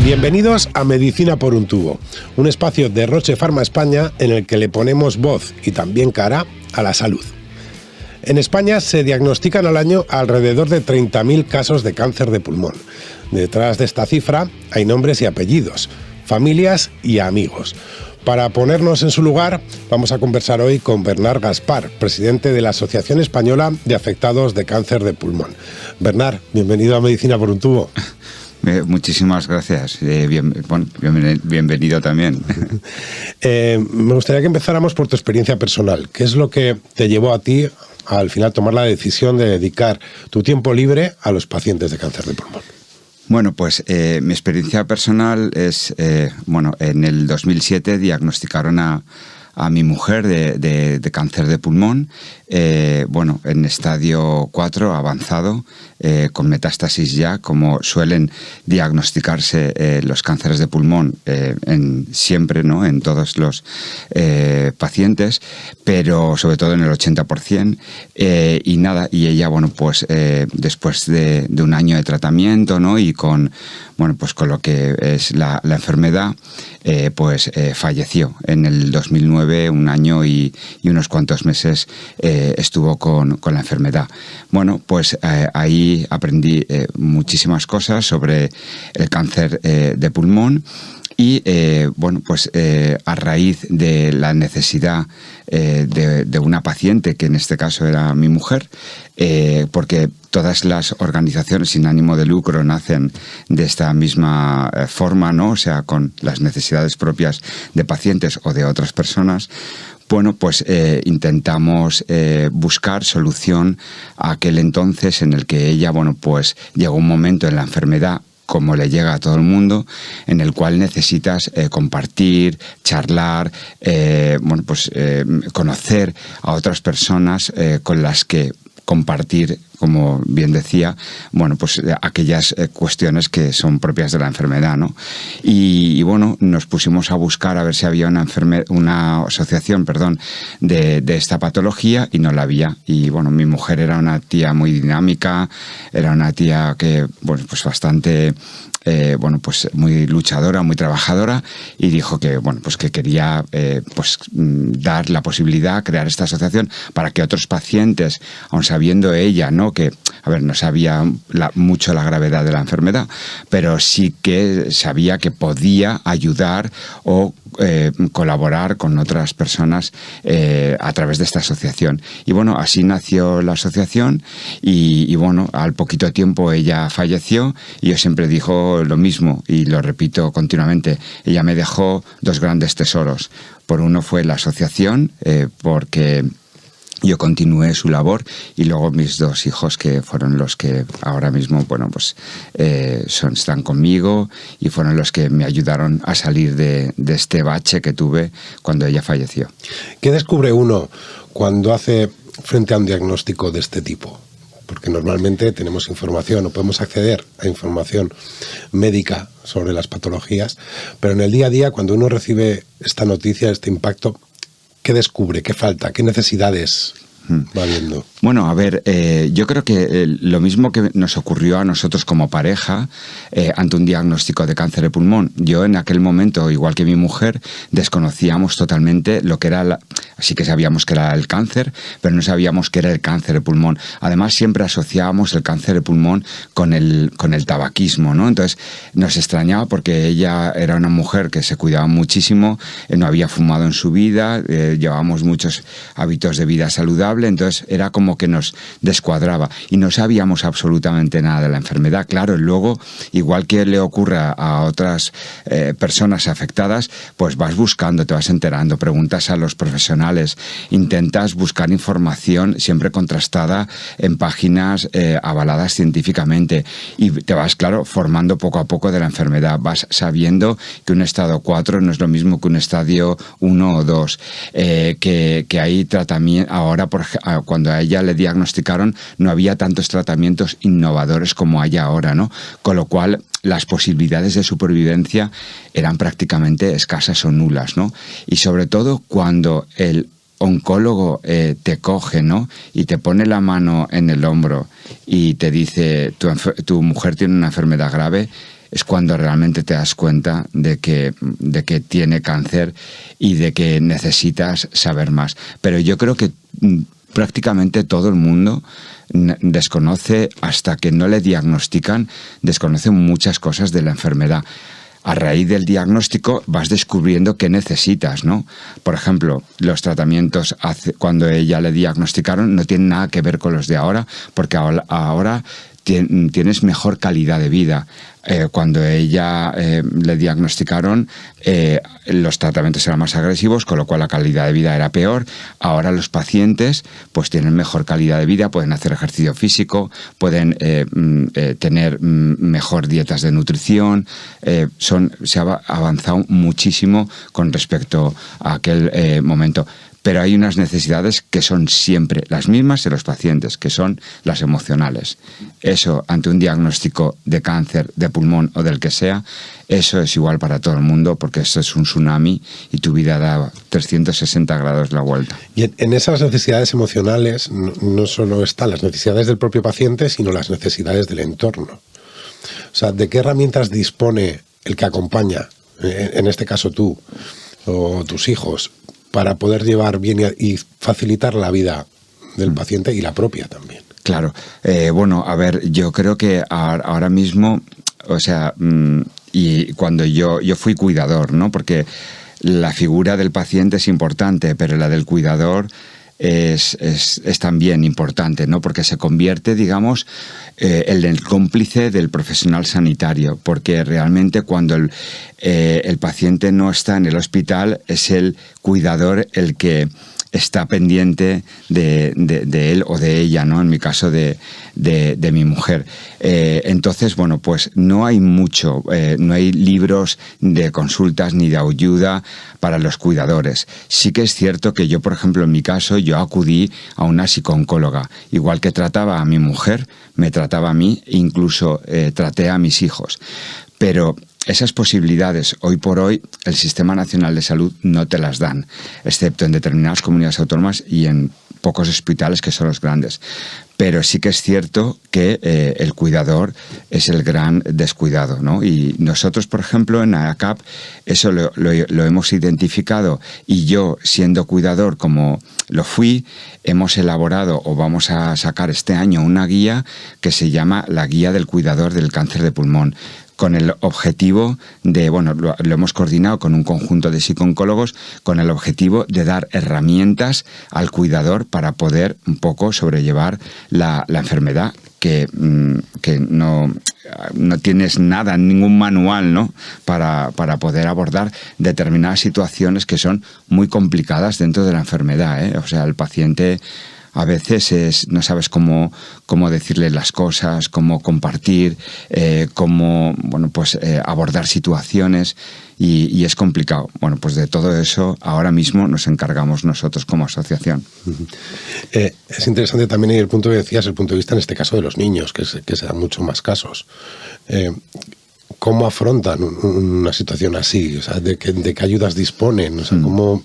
Bienvenidos a Medicina por un tubo, un espacio de Roche Pharma España en el que le ponemos voz y también cara a la salud. En España se diagnostican al año alrededor de 30.000 casos de cáncer de pulmón. Detrás de esta cifra hay nombres y apellidos, familias y amigos. Para ponernos en su lugar, vamos a conversar hoy con Bernard Gaspar, presidente de la Asociación Española de Afectados de Cáncer de Pulmón. Bernard, bienvenido a Medicina por un tubo. Muchísimas gracias. Bienvenido también. Me gustaría que empezáramos por tu experiencia personal. ¿Qué es lo que te llevó a ti al final tomar la decisión de dedicar tu tiempo libre a los pacientes de cáncer de pulmón? Bueno, pues mi experiencia personal es, en el 2007 diagnosticaron a mi mujer de cáncer de pulmón, en estadio 4 avanzado, con metástasis ya, como suelen diagnosticarse los cánceres de pulmón siempre, ¿no?, en todos los pacientes, pero sobre todo en el 80%. Y ella, después de un año de tratamiento, ¿no?, y con lo que es la enfermedad, falleció en el 2009, un año y unos cuantos meses estuvo con la enfermedad. Ahí aprendí muchísimas cosas sobre el cáncer de pulmón y, a raíz de la necesidad de una paciente, que en este caso era mi mujer, porque todas las organizaciones sin ánimo de lucro nacen de esta misma forma, ¿no? O sea, con las necesidades propias de pacientes o de otras personas. Intentamos buscar solución a aquel entonces en el que ella, llegó un momento en la enfermedad, como le llega a todo el mundo, en el cual necesitas compartir, charlar, conocer a otras personas con las que compartir, como bien decía, aquellas cuestiones que son propias de la enfermedad, ¿no? Y nos pusimos a buscar a ver si había una asociación, de esta patología, y no la había. Y mi mujer era una tía muy dinámica, era una tía que, bastante muy luchadora, muy trabajadora, y dijo que quería dar la posibilidad, crear esta asociación para que otros pacientes, aun sabiendo ella, ¿no?, que no sabía mucho la gravedad de la enfermedad, pero sí que sabía que podía ayudar o colaborar con otras personas a través de esta asociación. Y así nació la asociación y al poquito tiempo ella falleció, y yo siempre digo lo mismo y lo repito continuamente: ella me dejó dos grandes tesoros. Por uno fue la asociación, porque yo continué su labor, y luego mis dos hijos, que fueron los que ahora mismo están conmigo y fueron los que me ayudaron a salir de este bache que tuve cuando ella falleció. ¿Qué descubre uno cuando hace frente a un diagnóstico de este tipo? Porque normalmente tenemos información o podemos acceder a información médica sobre las patologías, pero en el día a día, cuando uno recibe esta noticia, este impacto, ¿qué descubre? ¿Qué falta? ¿Qué necesidades va viendo? Yo creo que lo mismo que nos ocurrió a nosotros como pareja ante un diagnóstico de cáncer de pulmón. Yo en aquel momento, igual que mi mujer, desconocíamos totalmente lo que era sí que sabíamos que era el cáncer, pero no sabíamos que era el cáncer de pulmón. Además, siempre asociábamos el cáncer de pulmón con el tabaquismo, ¿no? Entonces, nos extrañaba porque ella era una mujer que se cuidaba muchísimo, no había fumado en su vida, llevábamos muchos hábitos de vida saludable, entonces era como que nos descuadraba y no sabíamos absolutamente nada de la enfermedad. Claro, luego, igual que le ocurre a otras personas afectadas, pues vas buscando, te vas enterando, preguntas a los profesionales, intentas buscar información siempre contrastada en páginas avaladas científicamente, y te vas, claro, formando poco a poco de la enfermedad. Vas sabiendo que un estado 4 no es lo mismo que un estadio 1 o 2, que hay tratamiento. Ahora, cuando a ella le diagnosticaron, no había tantos tratamientos innovadores como hay ahora, ¿no? Con lo cual las posibilidades de supervivencia eran prácticamente escasas o nulas, ¿no? Y sobre todo cuando el oncólogo te coge, ¿no? Y te pone la mano en el hombro y te dice, tu mujer tiene una enfermedad grave, es cuando realmente te das cuenta de que tiene cáncer y de que necesitas saber más. Pero yo creo que prácticamente todo el mundo desconoce, hasta que no le diagnostican, desconoce muchas cosas de la enfermedad. A raíz del diagnóstico vas descubriendo qué necesitas, ¿no? Por ejemplo, los tratamientos cuando ella le diagnosticaron no tienen nada que ver con los de ahora, porque ahora tienes mejor calidad de vida. Cuando ella le diagnosticaron, los tratamientos eran más agresivos, con lo cual la calidad de vida era peor. Ahora los pacientes pues tienen mejor calidad de vida, pueden hacer ejercicio físico, pueden tener mejor dietas de nutrición. Se ha avanzado muchísimo con respecto a aquel momento. Pero hay unas necesidades que son siempre las mismas en los pacientes, que son las emocionales. Eso, ante un diagnóstico de cáncer de pulmón o del que sea, eso es igual para todo el mundo, porque esto es un tsunami y tu vida da 360 grados la vuelta. Y en esas necesidades emocionales no solo están las necesidades del propio paciente, sino las necesidades del entorno. O sea, ¿de qué herramientas dispone el que acompaña, en este caso tú o tus hijos, para poder llevar bien y facilitar la vida del paciente y la propia también? Claro. Bueno, a ver, yo creo que ahora mismo, o sea, y cuando yo fui cuidador, ¿no? Porque la figura del paciente es importante, pero la del cuidador es también importante, ¿no? Porque se convierte, digamos, en el cómplice del profesional sanitario, porque realmente cuando el paciente no está en el hospital, es el cuidador el que está pendiente de él o de ella, ¿no? En mi caso de mi mujer. Entonces, bueno, pues no hay mucho, no hay libros de consultas ni de ayuda para los cuidadores. Sí que es cierto que yo, por ejemplo, en mi caso, yo acudí a una psicooncóloga. Igual que trataba a mi mujer, me trataba a mí, incluso traté a mis hijos. Pero esas posibilidades, hoy por hoy, el Sistema Nacional de Salud no te las dan, excepto en determinadas comunidades autónomas y en pocos hospitales que son los grandes. Pero sí que es cierto que el cuidador es el gran descuidado, ¿no? Y nosotros, por ejemplo, en ACAP, eso lo hemos identificado, y yo, siendo cuidador como lo fui, hemos elaborado o vamos a sacar este año una guía que se llama la Guía del Cuidador del Cáncer de Pulmón, con el objetivo de, bueno, lo hemos coordinado con un conjunto de psicooncólogos, con el objetivo de dar herramientas al cuidador para poder un poco sobrellevar la enfermedad, que no tienes nada, ningún manual, ¿no? para poder abordar determinadas situaciones que son muy complicadas dentro de la enfermedad, ¿eh? O sea, el paciente a veces no sabes cómo decirle las cosas, cómo compartir, cómo abordar situaciones, y es complicado. Bueno, pues de todo eso ahora mismo nos encargamos nosotros como asociación. Es interesante también el punto que decías, el punto de vista en este caso de los niños, que se dan mucho más casos. ¿Cómo afrontan una situación así? O sea, ¿de qué ayudas disponen? O sea, ¿cómo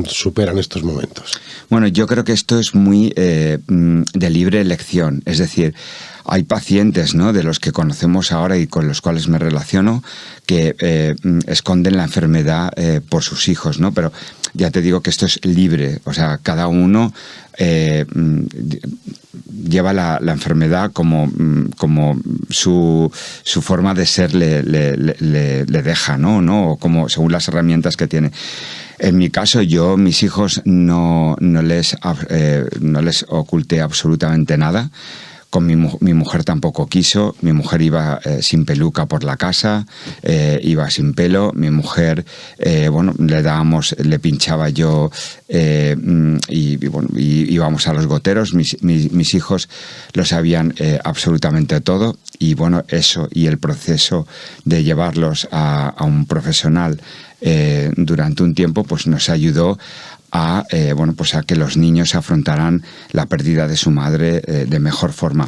superan estos momentos? Bueno, yo creo que esto es muy de libre elección. Es decir, hay pacientes, ¿no?, de los que conocemos ahora y con los cuales me relaciono, que esconden la enfermedad por sus hijos, ¿no? Pero ya te digo que esto es libre. O sea, cada uno lleva la enfermedad como su forma de ser le deja, ¿no? O como según las herramientas que tiene. En mi caso, mis hijos no les oculté absolutamente nada. Con mi mujer tampoco quiso. Mi mujer iba sin peluca por la casa, iba sin pelo. Mi mujer, le pinchaba yo y íbamos a los goteros. Mis hijos lo sabían absolutamente todo. Y bueno, eso y el proceso de llevarlos a un profesional durante un tiempo, pues nos ayudó a que los niños afrontaran la pérdida de su madre de mejor forma.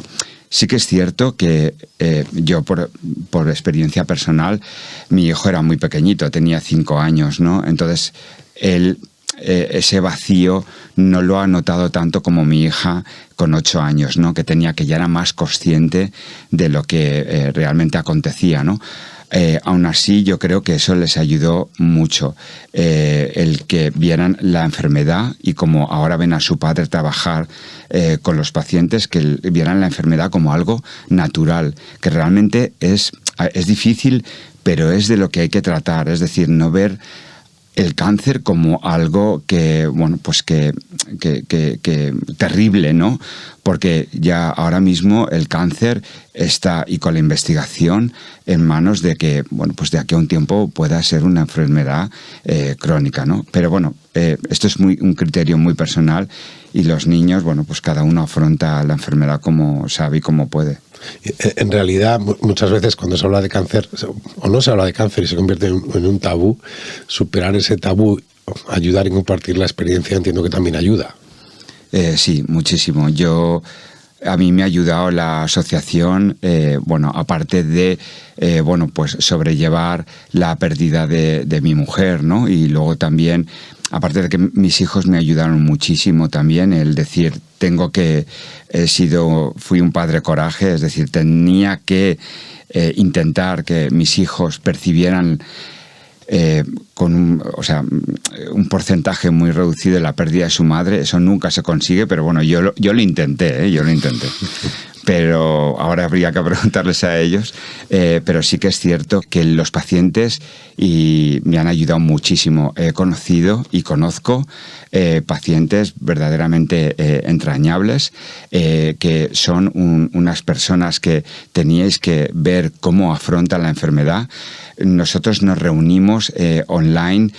Sí que es cierto que yo, por experiencia personal, mi hijo era muy pequeñito, tenía 5 años, ¿no? Entonces, él ese vacío no lo ha notado tanto como mi hija con 8 años, ¿no? Que ya era más consciente de lo que realmente acontecía, ¿no? Aún así, yo creo que eso les ayudó mucho, el que vieran la enfermedad y como ahora ven a su padre trabajar con los pacientes, que vieran la enfermedad como algo natural, que realmente es difícil, pero es de lo que hay que tratar, es decir, no ver el cáncer como algo que, bueno, pues que terrible, ¿no? Porque ya ahora mismo el cáncer está, y con la investigación, en manos de que, bueno, pues de aquí a un tiempo pueda ser una enfermedad crónica, ¿no? Pero bueno, esto es un criterio muy personal, y los niños, bueno, pues cada uno afronta la enfermedad como sabe y como puede. En realidad, muchas veces cuando se habla de cáncer, o no se habla de cáncer y se convierte en un tabú, superar ese tabú, ayudar y compartir la experiencia, entiendo que también ayuda. Sí, muchísimo. A mí me ha ayudado la asociación, bueno, aparte de, bueno, pues sobrellevar la pérdida de mi mujer, ¿no? Y luego también, aparte de que mis hijos me ayudaron muchísimo también, el decir, fui un padre coraje, es decir, tenía que intentar que mis hijos percibieran con un porcentaje muy reducido de la pérdida de su madre. Eso nunca se consigue, pero bueno, yo lo intenté, yo lo intenté. Pero ahora habría que preguntarles a ellos. Pero sí que es cierto que los pacientes me han ayudado muchísimo. He conocido y conozco pacientes verdaderamente entrañables, que son unas personas que teníais que ver cómo afrontan la enfermedad. Nosotros nos reunimos online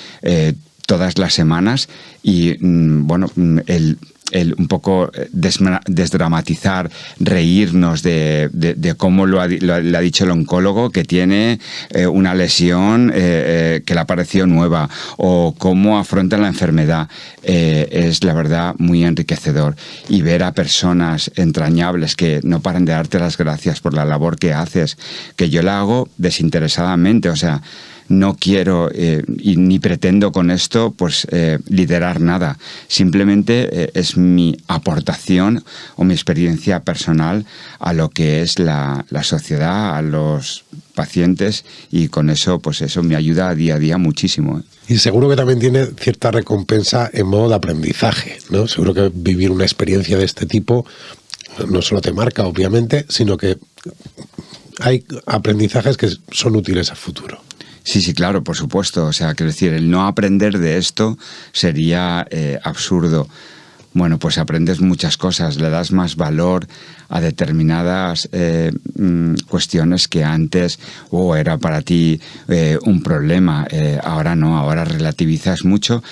todas las semanas y, bueno, un poco desdramatizar, reírnos de cómo le ha dicho el oncólogo que tiene una lesión que le ha parecido nueva, o cómo afronta la enfermedad. Es la verdad muy enriquecedor, y ver a personas entrañables que no paran de darte las gracias por la labor que haces, que yo la hago desinteresadamente, o sea, no quiero y ni pretendo con esto pues liderar nada. Simplemente es mi aportación o mi experiencia personal a lo que es la sociedad, a los pacientes, y con eso pues eso me ayuda día a día muchísimo. Y seguro que también tiene cierta recompensa en modo de aprendizaje, ¿no? Seguro que vivir una experiencia de este tipo no solo te marca, obviamente, sino que hay aprendizajes que son útiles a futuro. Sí, claro, por supuesto. O sea, quiero decir, el no aprender de esto sería absurdo. Bueno, pues aprendes muchas cosas, le das más valor a determinadas cuestiones que antes era para ti un problema. Ahora no, ahora relativizas mucho,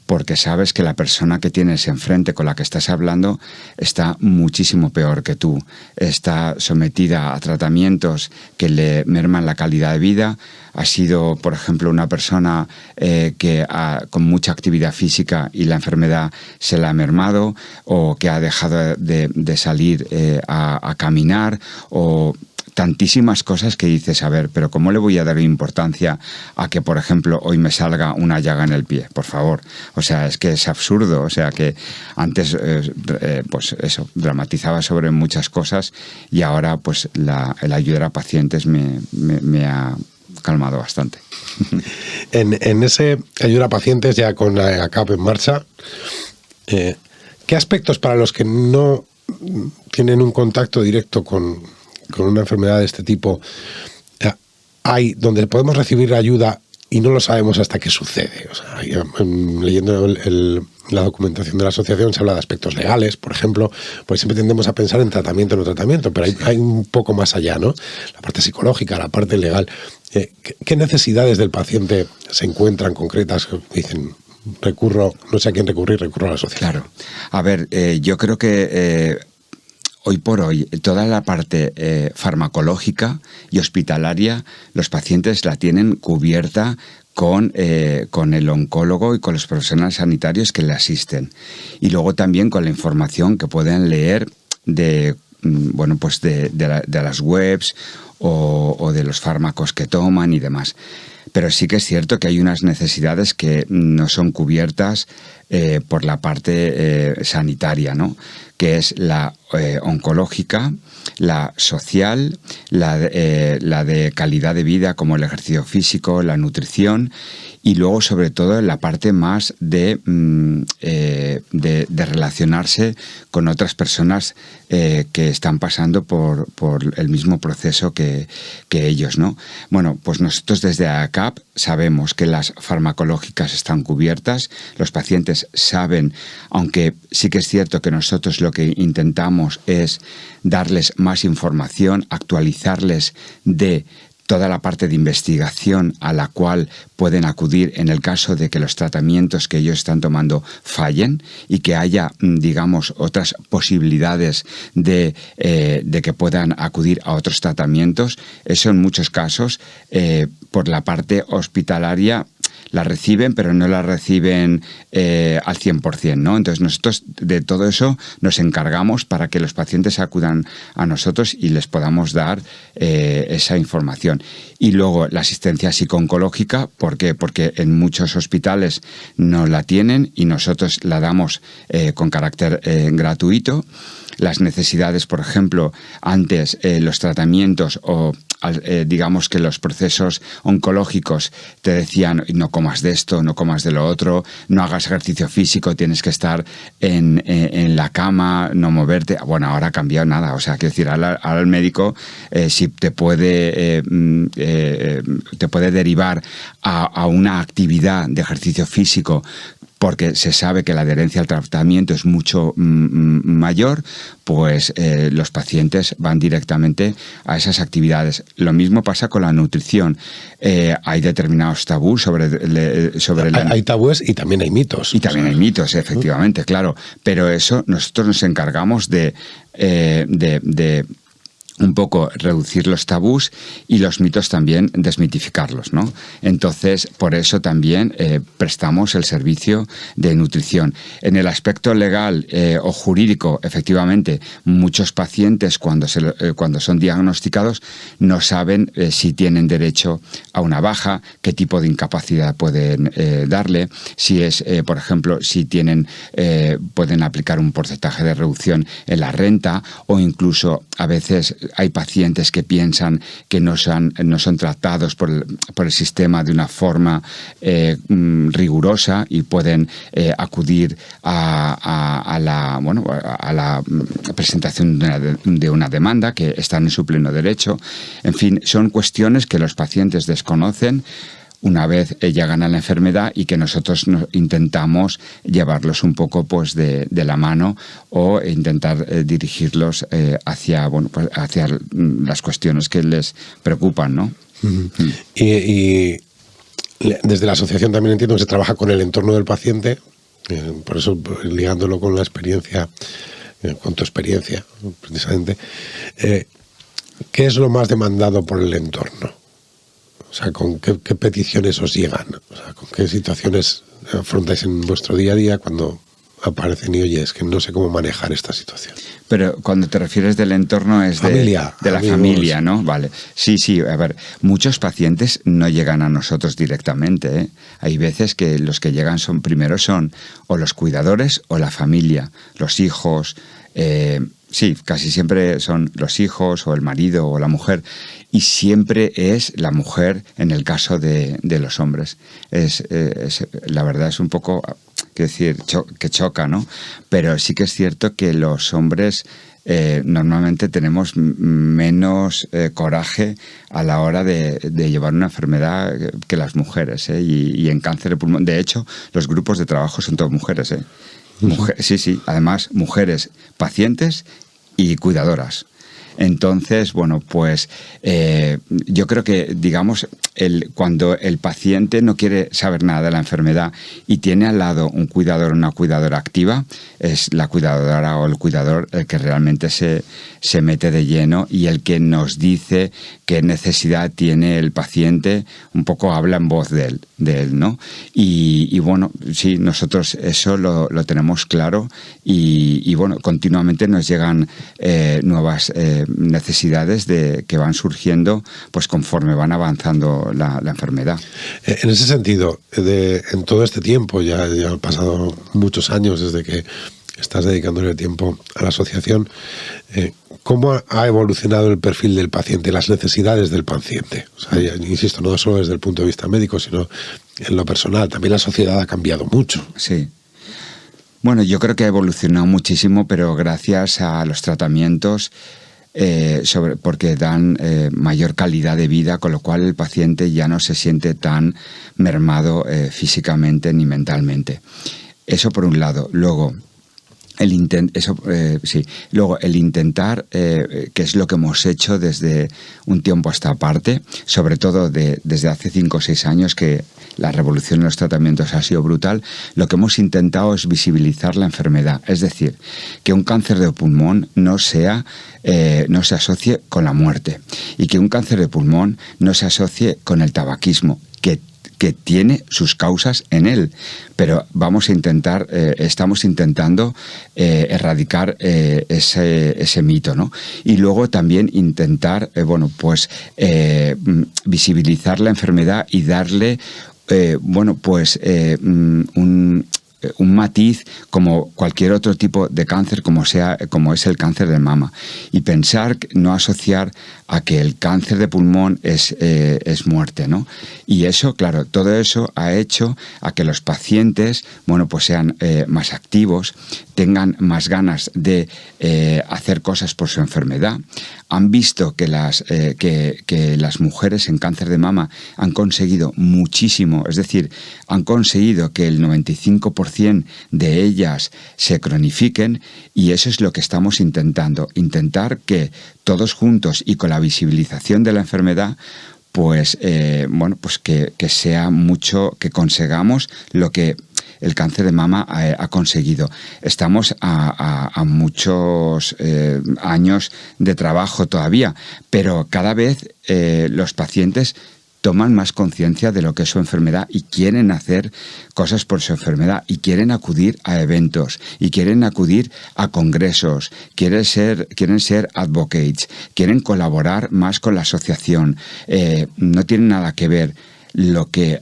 porque sabes que la persona que tienes enfrente, con la que estás hablando, está muchísimo peor que tú. Está sometida a tratamientos que le merman la calidad de vida. Ha sido, por ejemplo, una persona con mucha actividad física y la enfermedad se la ha mermado, o que ha dejado de salir a caminar, o tantísimas cosas que dices, a ver, pero ¿cómo le voy a dar importancia a que, por ejemplo, hoy me salga una llaga en el pie? Por favor. O sea, es que es absurdo. O sea, que antes, pues eso, dramatizaba sobre muchas cosas, y ahora, pues, el ayudar a pacientes me ha calmado bastante. En ese ayuda a pacientes, ya con la ACAP en marcha, ¿qué aspectos para los que no tienen un contacto directo con una enfermedad de este tipo hay donde podemos recibir ayuda y no lo sabemos hasta qué sucede? O sea, leyendo la documentación de la asociación se habla de aspectos legales, por ejemplo, pues siempre tendemos a pensar en tratamiento, no tratamiento, pero hay un poco más allá, ¿no? La parte psicológica, la parte legal. ¿Qué necesidades del paciente se encuentran concretas? Dicen, no sé a quién recurro a la asociación. Claro. A ver, yo creo que hoy por hoy, toda la parte farmacológica y hospitalaria, los pacientes la tienen cubierta con el oncólogo y con los profesionales sanitarios que le asisten. Y luego también con la información que pueden leer de bueno, pues de las webs o de los fármacos que toman y demás. Pero sí que es cierto que hay unas necesidades que no son cubiertas por la parte sanitaria, ¿no? Que es la oncológica, la social, la de calidad de vida, como el ejercicio físico, la nutrición, y luego sobre todo la parte más de relacionarse con otras personas que están pasando por el mismo proceso que ellos, ¿no? Bueno, pues nosotros desde ACAP sabemos que las farmacológicas están cubiertas, los pacientes saben, aunque sí que es cierto que nosotros lo que intentamos es darles más información, actualizarles de toda la parte de investigación a la cual pueden acudir en el caso de que los tratamientos que ellos están tomando fallen y que haya, digamos, otras posibilidades de que puedan acudir a otros tratamientos. Eso en muchos casos, por la parte hospitalaria, la reciben, pero no la reciben al 100%, ¿no? Entonces nosotros de todo eso nos encargamos para que los pacientes acudan a nosotros y les podamos dar esa información. Y luego la asistencia psico-oncológica, ¿por qué? Porque en muchos hospitales no la tienen y nosotros la damos con carácter gratuito. Las necesidades, por ejemplo, antes los tratamientos o digamos que los procesos oncológicos te decían no comas de esto, no comas de lo otro, no hagas ejercicio físico, tienes que estar en la cama, no moverte. Bueno, ahora ha cambiado nada, o sea, quiero decir, ahora el médico si te puede derivar a una actividad de ejercicio físico porque se sabe que la adherencia al tratamiento es mucho mayor, pues los pacientes van directamente a esas actividades. Lo mismo pasa con la nutrición. Hay determinados tabús sobre Hay tabúes y también hay mitos. Y también hay mitos, efectivamente, claro. Pero eso nosotros nos encargamos de un poco reducir los tabús y los mitos también desmitificarlos, ¿no? Entonces, por eso también prestamos el servicio de nutrición. En el aspecto legal o jurídico, efectivamente, muchos pacientes cuando son diagnosticados no saben si tienen derecho a una baja, qué tipo de incapacidad pueden darle, si es, por ejemplo, si pueden aplicar un porcentaje de reducción en la renta o incluso a veces hay pacientes que piensan que no son tratados por el sistema de una forma rigurosa y pueden acudir a la presentación de una demanda, que están en su pleno derecho. En fin, son cuestiones que los pacientes desconocen una vez llegan a la enfermedad y que nosotros intentamos llevarlos un poco pues de la mano o intentar dirigirlos hacia las cuestiones que les preocupan, ¿no? Y desde la asociación también entiendo que se trabaja con el entorno del paciente, por eso ligándolo con la experiencia, con tu experiencia precisamente, ¿qué es lo más demandado por el entorno? O sea, ¿con qué peticiones os llegan? O sea, ¿con qué situaciones afrontáis en vuestro día a día cuando aparecen y oyes que no sé cómo manejar esta situación? Pero cuando te refieres del entorno es familia, de la familia, ¿no? Vale. Sí, a ver, muchos pacientes no llegan a nosotros directamente, ¿eh? Hay veces que los que llegan primero son o los cuidadores o la familia, los hijos. Sí, casi siempre son los hijos o el marido o la mujer, y siempre es la mujer en el caso de los hombres. La verdad es un poco, quiero decir, que choca, ¿no? Pero sí que es cierto que los hombres normalmente tenemos menos coraje a la hora de llevar una enfermedad que las mujeres, ¿eh? Y en cáncer de pulmón, de hecho, los grupos de trabajo son todas mujeres, ¿eh? Sí, además mujeres pacientes y cuidadoras. Entonces, bueno, pues yo creo que, digamos, cuando el paciente no quiere saber nada de la enfermedad y tiene al lado un cuidador o una cuidadora activa, es la cuidadora o el cuidador el que realmente se mete de lleno y el que nos dice qué necesidad tiene el paciente, un poco habla en voz de él, ¿no? Y bueno, sí, nosotros eso lo tenemos claro y bueno, continuamente nos llegan nuevas necesidades que van surgiendo pues conforme van avanzando la enfermedad. En ese sentido, en todo este tiempo, ya han pasado muchos años desde que estás dedicándole tiempo a la asociación, ¿cómo ha evolucionado el perfil del paciente, las necesidades del paciente? O sea, insisto, no solo desde el punto de vista médico, sino en lo personal. También la sociedad ha cambiado mucho. Sí. Bueno, yo creo que ha evolucionado muchísimo, pero gracias a los tratamientos, porque dan mayor calidad de vida, con lo cual el paciente ya no se siente tan mermado físicamente ni mentalmente. Eso por un lado. Luego, el intentar, que es lo que hemos hecho desde un tiempo a esta parte, sobre todo desde hace 5 o 6 años que la revolución en los tratamientos ha sido brutal, lo que hemos intentado es visibilizar la enfermedad, es decir, que un cáncer de pulmón no se asocie con la muerte y que un cáncer de pulmón no se asocie con el tabaquismo, que tiene sus causas en él, pero estamos intentando erradicar ese mito, ¿no? Y luego también intentar, visibilizar la enfermedad y darle, un matiz como cualquier otro tipo de cáncer, como es el cáncer de mama, y no asociar a que el cáncer de pulmón es muerte, ¿no? Y eso, claro, todo eso ha hecho a que los pacientes, sean más activos, tengan más ganas de hacer cosas por su enfermedad. Han visto que las mujeres en cáncer de mama han conseguido muchísimo, es decir, han conseguido que el 95% de ellas se cronifiquen, y eso es lo que estamos intentar que todos juntos y con la visibilización de la enfermedad, que sea mucho, que consigamos lo que el cáncer de mama ha conseguido. Estamos a muchos años de trabajo todavía, pero cada vez los pacientes toman más conciencia de lo que es su enfermedad y quieren hacer cosas por su enfermedad y quieren acudir a eventos y quieren acudir a congresos, quieren ser advocates, quieren colaborar más con la asociación. No tiene nada que ver lo que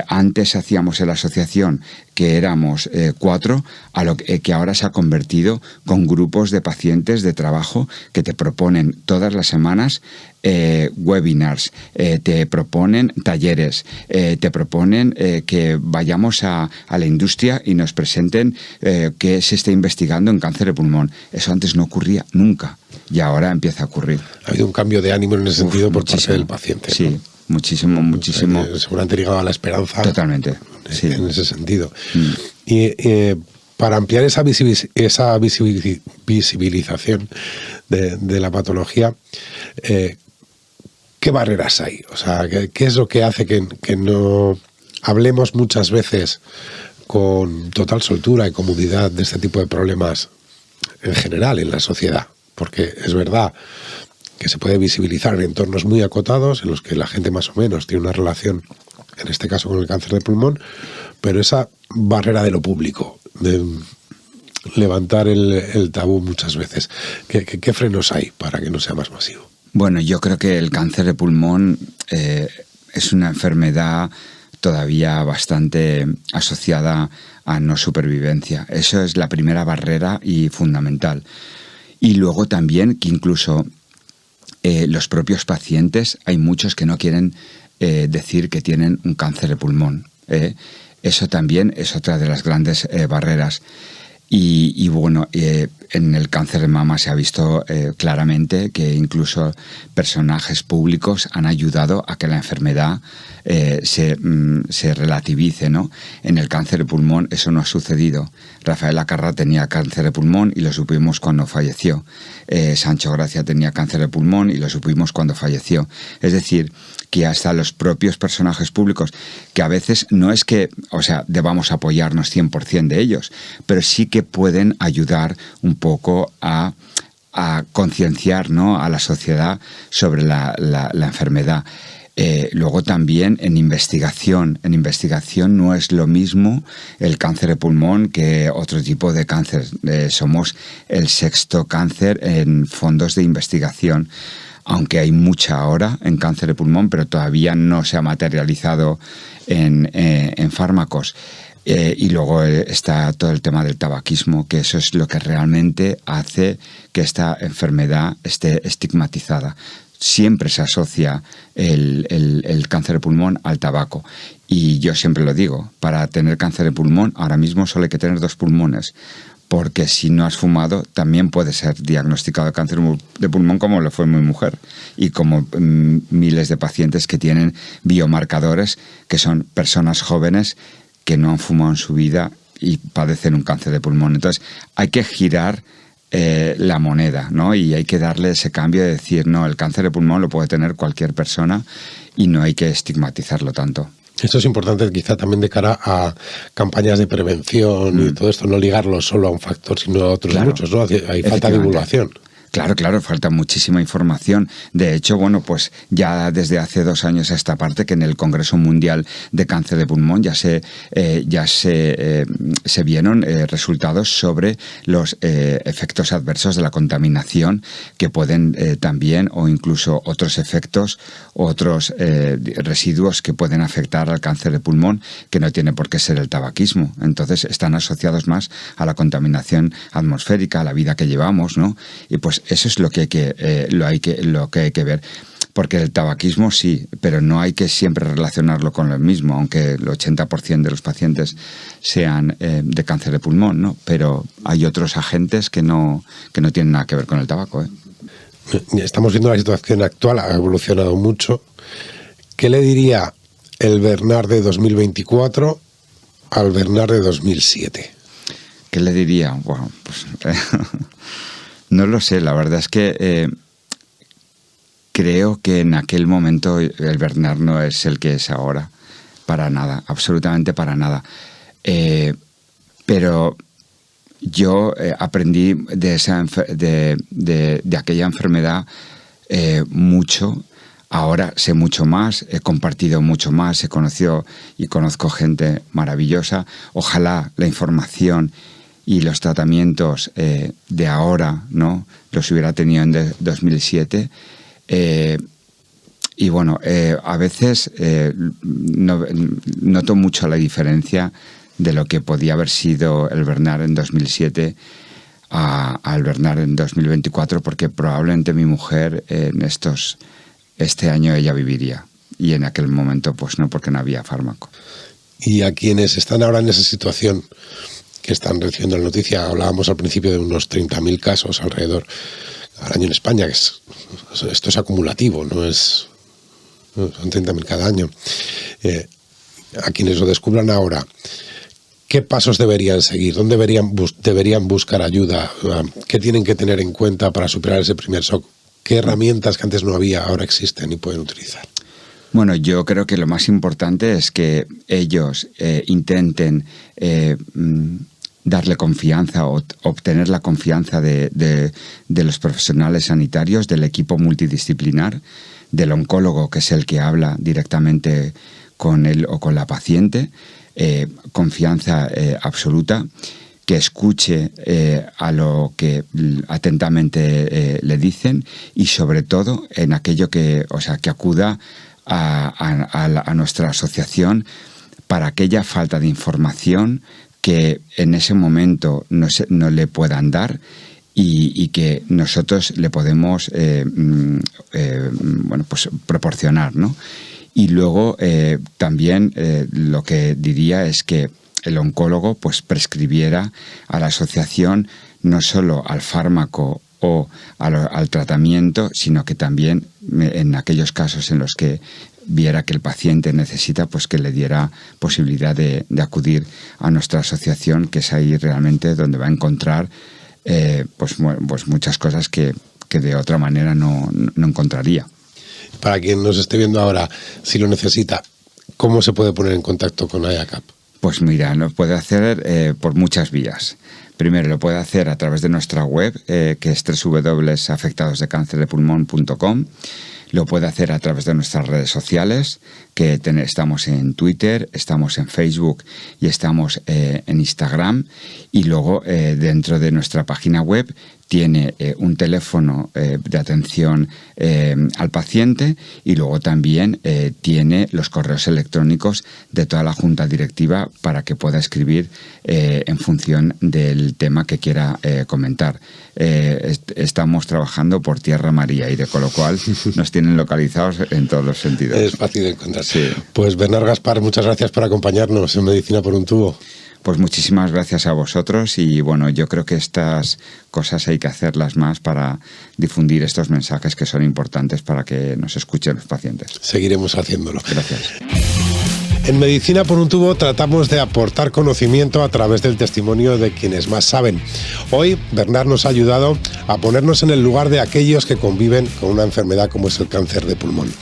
antes hacíamos en la asociación, que éramos 4, a lo que ahora se ha convertido con grupos de pacientes de trabajo que te proponen todas las semanas webinars, te proponen talleres, te proponen que vayamos a la industria y nos presenten qué se está investigando en cáncer de pulmón. Eso antes no ocurría nunca y ahora empieza a ocurrir. Ha habido un cambio de ánimo en ese sentido por parte del paciente, sí, ¿no? Muchísimo. Seguramente ligado a la esperanza. Totalmente, sí. En ese sentido. Y para ampliar esa visibilización de la patología, ¿qué barreras hay? O sea, ¿qué es lo que hace que no hablemos muchas veces con total soltura y comodidad de este tipo de problemas en general en la sociedad? Porque es verdad que se puede visibilizar en entornos muy acotados, en los que la gente más o menos tiene una relación, en este caso con el cáncer de pulmón, pero esa barrera de lo público, de levantar el tabú muchas veces, ¿qué frenos hay para que no sea más masivo? Bueno, yo creo que el cáncer de pulmón es una enfermedad todavía bastante asociada a no supervivencia. Eso es la primera barrera y fundamental. Y luego también que incluso los propios pacientes, hay muchos que no quieren decir que tienen un cáncer de pulmón. Eso también es otra de las grandes barreras. Y bueno, en el cáncer de mama se ha visto claramente que incluso personajes públicos han ayudado a que la enfermedad se relativice, ¿no? En el cáncer de pulmón eso no ha sucedido. Rafael Acarrá tenía cáncer de pulmón y lo supimos cuando falleció. Sancho Gracia tenía cáncer de pulmón y lo supimos cuando falleció. Es decir, que hasta los propios personajes públicos, que a veces no es que, debamos apoyarnos 100% de ellos, pero sí que pueden ayudar un poco a concienciar, ¿no?, a la sociedad sobre la enfermedad. Luego también en investigación no es lo mismo el cáncer de pulmón que otro tipo de cáncer. Somos el 6º cáncer en fondos de investigación, aunque hay mucha ahora en cáncer de pulmón, pero todavía no se ha materializado en fármacos. Y luego está todo el tema del tabaquismo, que eso es lo que realmente hace que esta enfermedad esté estigmatizada. Siempre se asocia el cáncer de pulmón al tabaco. Y yo siempre lo digo, para tener cáncer de pulmón ahora mismo solo hay que tener 2 pulmones, porque si no has fumado también puede ser diagnosticado de cáncer de pulmón, como lo fue mi mujer, y como miles de pacientes que tienen biomarcadores, que son personas jóvenes que no han fumado en su vida y padecen un cáncer de pulmón. Entonces hay que girar la moneda, ¿no? Y hay que darle ese cambio de decir, no, el cáncer de pulmón lo puede tener cualquier persona y no hay que estigmatizarlo tanto. Esto es importante quizá también de cara a campañas de prevención y todo esto, no ligarlo solo a un factor, sino a otros muchos, ¿no? Hay falta de divulgación. Claro, falta muchísima información. De hecho, pues ya desde hace 2 años a esta parte, que en el Congreso Mundial de Cáncer de Pulmón ya se vieron resultados sobre los efectos adversos de la contaminación, que pueden también, o incluso otros efectos, otros residuos que pueden afectar al cáncer de pulmón, que no tiene por qué ser el tabaquismo. Entonces están asociados más a la contaminación atmosférica, a la vida que llevamos, ¿no? Y pues eso es lo que hay que ver, porque el tabaquismo sí, pero no hay que siempre relacionarlo con lo mismo, aunque el 80% de los pacientes sean de cáncer de pulmón, ¿no? Pero hay otros agentes que no tienen nada que ver con el tabaco, ¿eh? Estamos viendo la situación actual, ha evolucionado mucho. ¿Qué le diría el Bernard de 2024 al Bernard de 2007? ¿Qué le diría? Bueno, pues no lo sé, la verdad es que creo que en aquel momento el Bernard no es el que es ahora, para nada, absolutamente para nada. Pero yo aprendí de aquella enfermedad mucho. Ahora sé mucho más, he compartido mucho más, he conocido y conozco gente maravillosa. Ojalá la información y los tratamientos de ahora, ¿no?, los hubiera tenido en 2007. Y bueno, a veces noto mucho la diferencia de lo que podía haber sido el Bernard en 2007 al Bernard en 2024, porque probablemente mi mujer este año ella viviría, y en aquel momento pues no, porque no había fármaco. Y a quienes están ahora en esa situación, que están recibiendo la noticia, hablábamos al principio de unos 30.000 casos alrededor al año en España, que esto es acumulativo, son 30.000 cada año. A quienes lo descubran ahora, ¿qué pasos deberían seguir? ¿Dónde deberían buscar ayuda? ¿Qué tienen que tener en cuenta para superar ese primer shock? ¿Qué herramientas que antes no había ahora existen y pueden utilizar? Bueno, yo creo que lo más importante es que ellos intenten darle confianza o obtener la confianza de los profesionales sanitarios, del equipo multidisciplinar, del oncólogo, que es el que habla directamente con él o con la paciente, confianza absoluta, que escuche a lo que atentamente le dicen, y sobre todo en aquello que acuda a nuestra asociación para aquella falta de información que en ese momento no le puedan dar y que nosotros le podemos proporcionar, ¿no? Y luego también lo que diría es que el oncólogo pues prescribiera a la asociación no solo al fármaco o al tratamiento, sino que también en aquellos casos en los que viera que el paciente necesita, pues que le diera posibilidad de acudir a nuestra asociación, que es ahí realmente donde va a encontrar pues muchas cosas que de otra manera no encontraría. Para quien nos esté viendo ahora, si lo necesita, ¿cómo se puede poner en contacto con AIACAP? Pues mira, lo puede hacer por muchas vías. Primero lo puede hacer a través de nuestra web, que es www.afectadosdecancerpulmon.com. Lo puede hacer a través de nuestras redes sociales, que estamos en Twitter, estamos en Facebook y estamos en Instagram. Y luego dentro de nuestra página web tiene un teléfono de atención al paciente, y luego también tiene los correos electrónicos de toda la junta directiva para que pueda escribir en función del tema que quiera comentar. Estamos trabajando por tierra, mar y aire, con lo cual nos tienen localizados en todos los sentidos. Es fácil de encontrar. Sí. Pues Bernard Gaspar, muchas gracias por acompañarnos en Medicina por un tubo. Pues muchísimas gracias a vosotros, y bueno, yo creo que estas cosas hay que hacerlas más para difundir estos mensajes que son importantes para que nos escuchen los pacientes. Seguiremos haciéndolo. Gracias. En Medicina por un tubo tratamos de aportar conocimiento a través del testimonio de quienes más saben. Hoy Bernard nos ha ayudado a ponernos en el lugar de aquellos que conviven con una enfermedad como es el cáncer de pulmón.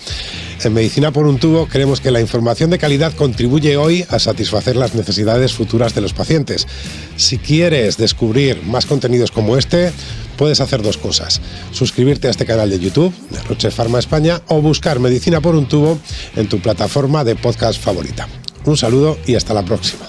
En Medicina por un tubo creemos que la información de calidad contribuye hoy a satisfacer las necesidades futuras de los pacientes. Si quieres descubrir más contenidos como este, puedes hacer dos cosas: suscribirte a este canal de YouTube de Roche Pharma España o buscar Medicina por un tubo en tu plataforma de podcast favorita. Un saludo y hasta la próxima.